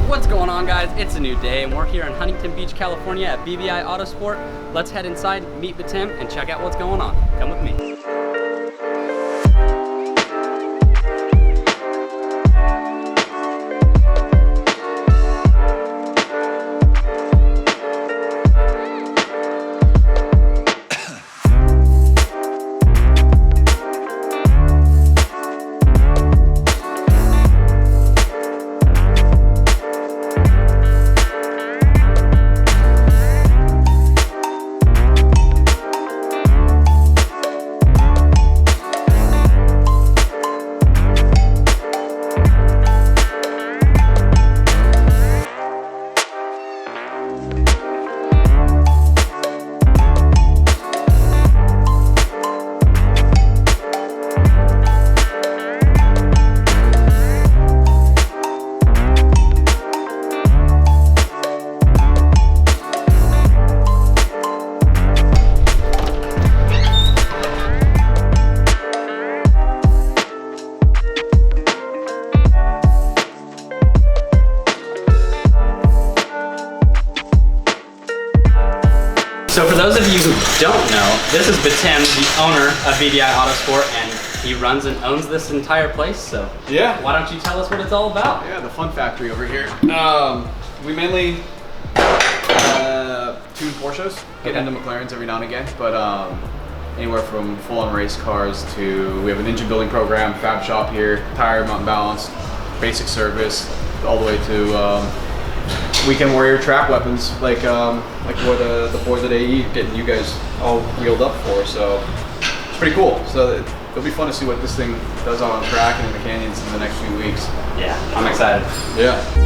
What's going on, guys? It's a new day and we're here in Huntington Beach, California at BBI Autosport. Let's head inside, meet Batim, and check out what's going on. Come with me. So for those of you who don't know, this is Batim, the owner of BBI Autosport, and he runs and owns this entire place. So yeah, why don't you tell us what it's all about? Yeah, the fun factory over here. We mainly tune Porsches, get into McLarens every now and again, but anywhere from full-on race cars to, we have an engine building program, fab shop here, tire, mountain balance, basic service, all the way to weekend warrior track weapons, like what the boys at AE getting you guys all wheeled up for. So it's pretty cool. So it'll be fun to see what this thing does on track and in the canyons in the next few weeks. Yeah, I'm excited. Yeah.